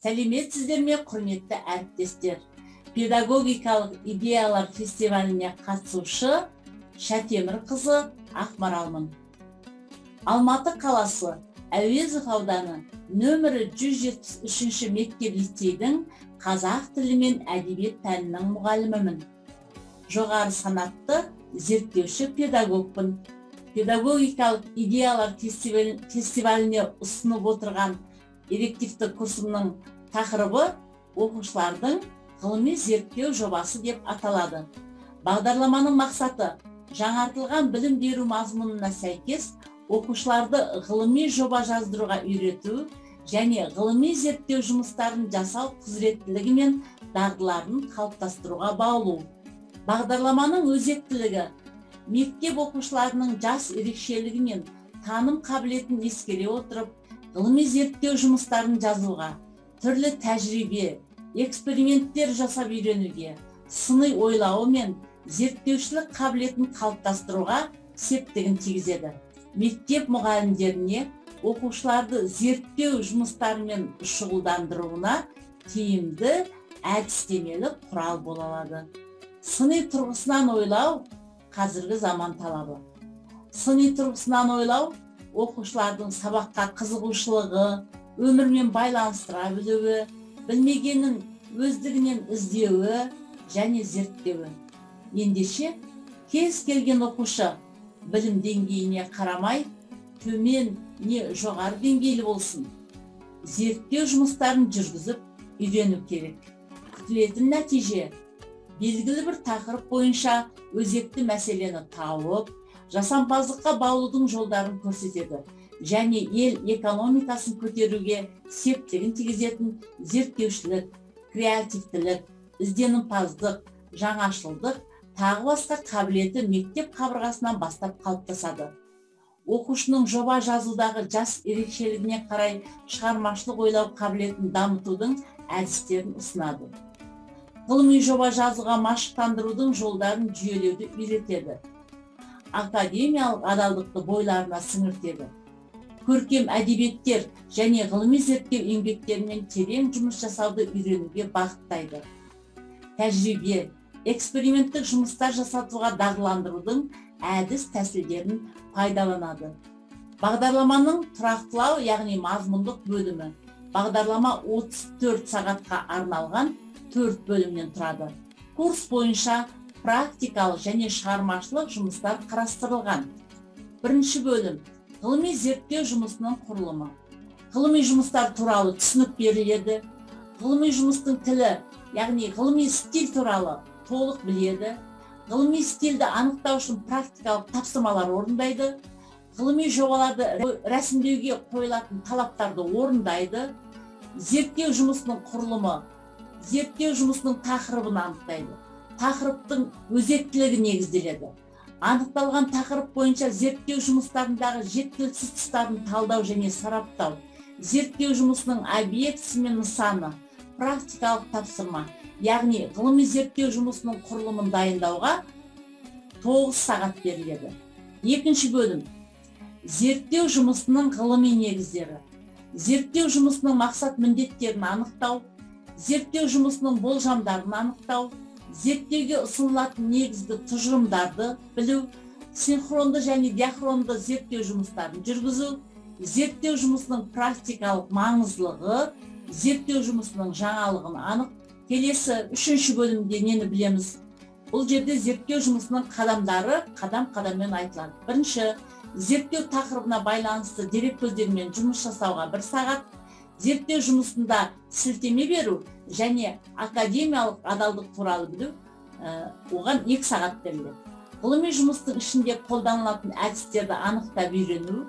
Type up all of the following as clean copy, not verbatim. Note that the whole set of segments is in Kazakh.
Сәлеметсіздер ме, құрметті әріптестер? Педагогикалық идеялар фестиваліне қатысушы Шатемір қызы Ақмаралмын. Алматы қаласы Әуезов ауданы нөмірі 173 мектеп-лицейдің қазақ тілі мен әдебиет пәнінің мұғалімімін. Жоғары санатты зерттеуші педагогпын. Педагогикалық идеялар фестиваліне ұсынып отырған элективті курсымның тақырыбы оқушылардың ғылыми зерттеу жобасы деп аталады. Бағдарламаның мақсаты жаңартылған білім беру мазмұнына сәйкес оқушыларды ғылыми жоба жаздыруға үйрету және ғылыми зерттеу жұмыстарын жасау құзыреттілігі мен дағдыларын қалыптастыруға баулу. Бағдарламаның өзектілігі мектеп оқушыларының жас ерекшелігі мен таным қабілетін ескере отырып, ғылыми зерттеу жұмыстарын жазуға, түрлі тәжірибе, эксперименттер жасап үйренуге, сыни ойлауы мен зерттеушілік қабілетін қалыптастыруға септігін тигізеді. Мектеп мұғалімдеріне оқушыларды зерттеу жұмыстарымен шұғылдандыруына тиімді әдістемелік құрал бола алады. Сыни тұрғысынан ойлау қазіргі заман талабы. Сыни тұрғысынан ойлау оқушылардың сабаққа қызығушылығы, өмірмен байланыстыра білуі, білмегенін өздігінен іздеуі және зерттеуі. Ендеше, кез келген оқушы білім деңгейіне қарамай, төмен не жоғары деңгейлі болсын, зерттеу жұмыстарын жүргізіп үйрену керек. Күтілетін нәтиже белгілі бір тақырып бойынша өзекті мәселені тауып, жасампаздыққа баулудың жолдарын көрсетеді және ел экономикасын көтеруге септігін тигізетін зерттеушілік, креативтілік, ізденімпаздық, жаңашылдық, тағы басқа қабілеті мектеп қабырғасынан бастап қалыптасады. Оқушының жоба жазудағы жас ерекшелігіне қарай шығармашылық ойлау қабілетін дамытудың әдістерін ұсынады. Ғылыми жоба жазуға машықтандырудың жолдарын жүйелеуді үйретеді. Академиялық адалдықты бойларына сіңіртеді. Көркем әдебиеттер және ғылыми зерттеу еңбектерімен терең жұмыс жасауды үйренуге бағыттайды. Тәжірибе, эксперименттік жұмыстар жасатуға дағдыландырудың әдіс тәсілдерін пайдаланады. Бағдарламаның тұрақтылау, яғни мазмұндық бөлімі. Бағдарлама 34 сағатқа арналған 4 бөлімнен тұрады. Курс бойынша практикалық және шығармашылық жұмыстар қарастырылған. Бірінші бөлім – ғылыми зерттеу жұмысының құрылымы. Ғылыми жұмыстар туралы түсінік беріледі. Ғылыми жұмыстың тілі, яғни ғылыми стиль туралы толық біледі. Ғылыми стильді анықтау үшін практикалық тапсырмалар орындайды. Ғылыми жобаларды рәсімдеуге қойылатын талаптарды орындайды. Зерттеу жұмысының құрылымы, зерттеу жұмысының тақырыбын анықтайды. Тақырыптың өзектілігі негізделеді. Анықталған тақырып бойынша зерттеу жұмыстарындағы жеткіліксіз тұстарын талдау және сараптау, зерттеу жұмысының объектісі мен нысаны, практикалық тапсырма, яғни ғылыми зерттеу жұмысының құрылымын дайындауға 9 сағат беріледі. Екінші бөлім – зерттеу жұмысының ғылыми негіздері. Зерттеу жұмысының мақсат міндеттерін анықтау, зерттеу жұмысының болжамдарын анықтау, зерттеуге ұсынылатын негізгі тұжырымдарды білу, синхронды және диахронды зерттеу жұмыстарын жүргізу, зерттеу жұмысының практикалық маңыздылығы, зерттеу жұмысының жаңалығын анық. Келесі үшінші бөлімде нені білеміз? Бұл жерде зерттеу жұмысының қадамдары қадам-қадаммен айтылады. Бірінші, зерттеу тақырыбына байланысты дереккөздермен жұмыс жасауға 1 сағат, зерттеу жұмысында сілтеме беру және академиялық адалдық туралы білу, оған 2 сағат беріледі. Ғылыми жұмыстың ішінде қолданылатын әдістерді анықтап үйрену,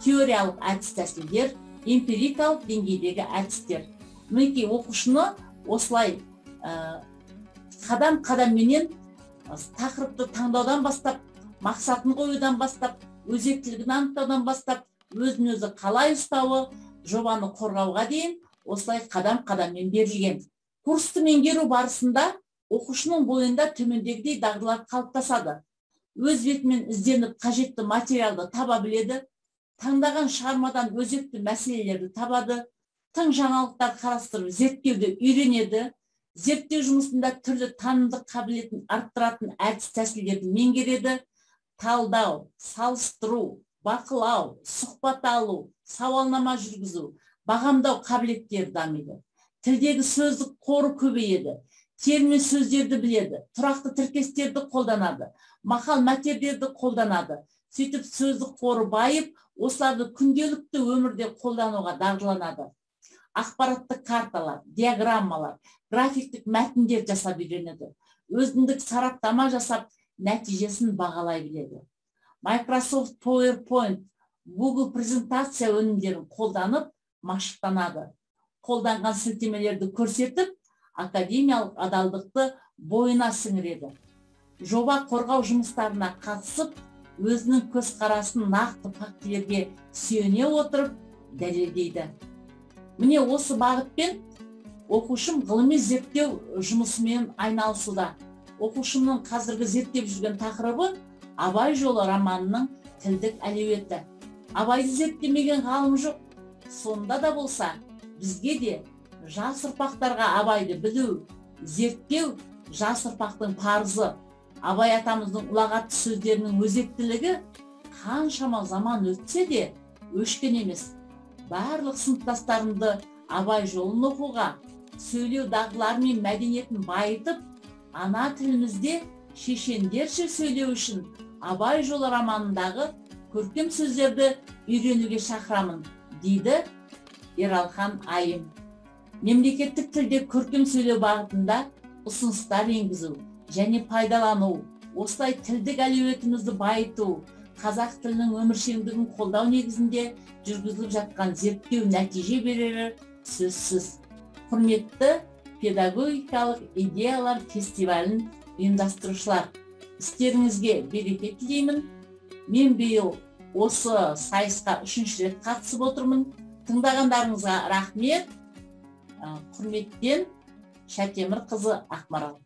теориялық әдіс тәсілдер, эмпирикалық деңгейдегі әдістер. Мінекей оқушыны осылай қадам-қадамменен тақырыпты таңдаудан бастап, мақсатын қоюдан бастап, өзектілігін анықтаудан бастап, өзін-өзі қалай ұстауы, жобаны қорғауға дейін осылай қадам-қадаммен берілген. Курсты меңгеру барысында оқушының бойында төмендегідей дағдылар қалыптасады. Өз бетімен ізденіп қажетті материалды таба біледі, таңдаған шығармадан өзекті мәселелерді табады, тың жаңалықтар қарастырып зерттеуді үйренеді. Зерттеу жұмысында түрлі танымдық қабілетін арттыратын әдіс тәсілдерді меңгереді. Талдау, салыстыру, бақылау, сұхбат алу, сауалнама жүргізу, бағамдау қабілеттері дамиды. Тілдегі сөздік қоры көбейеді. Термин сөздерді біледі, тұрақты тіркестерді қолданады, мақал мәтелдерді қолданады. Сөйтіп сөздік қоры байып, осыларды күнделікті өмірде қолдануға дағдыланады. Ақпараттық карталар, диаграммалар, графиктік мәтіндер жасап үйренеді. Өзіндік сараптама жасап, нәтижесін бағалай біледі. Microsoft PowerPoint, Google презентация өнімдерін қолданып, машықтанады. Қолданған сілтемелерді көрсетіп, академиялық адалдықты бойына сіңіреді. Жоба қорғау жұмыстарына қатысып, өзінің көзқарасын нақты фактілерге сүйене отырып дәлелдейді. Міне осы бағытпен оқушым ғылыми зерттеу жұмысымен айналысуда. Оқушымның қазіргі зерттеп жүрген тақырыбы Абай жолы романының тілдік әлеуеті. Абайды зерттемеген ғалым жоқ. Сонда да болса, бізге де жас ұрпақтарға Абайды білу, зерттеу жас ұрпақтың парызы. Абай атамыздың ұлағатты сөздерінің өзектілігі қаншама заман өтсе де өшкен емес. Барлық сыныптастарымды Абай жолын оқуға, сөйлеу дағдылары мен мәдениетін байытып, ана тілімізде шешендерше сөйлеу үшін Абай жолы романындағы көркем сөздерді үйренуге шақырамын, дейді Ералхан Айым. Мемлекеттік тілде көркем сөйлеу бағытында ұсыныстар енгізу және пайдалану, осылай тілдік әлеуетімізді байыту, қазақ тілінің өміршеңдігін қолдау негізінде жүргізіліп жатқан зерттеу нәтиже берері сөзсіз. Құрметті педагогикалық идеялар фестивалін ұйымдастырушылар, істеріңізге береке тілеймін. Мен биыл осы сайысқа 3-ші рет қатысып отырмын. Тыңдағандарыңызға рахмет. Құрметтен Шәкемір қызы Ақмарал.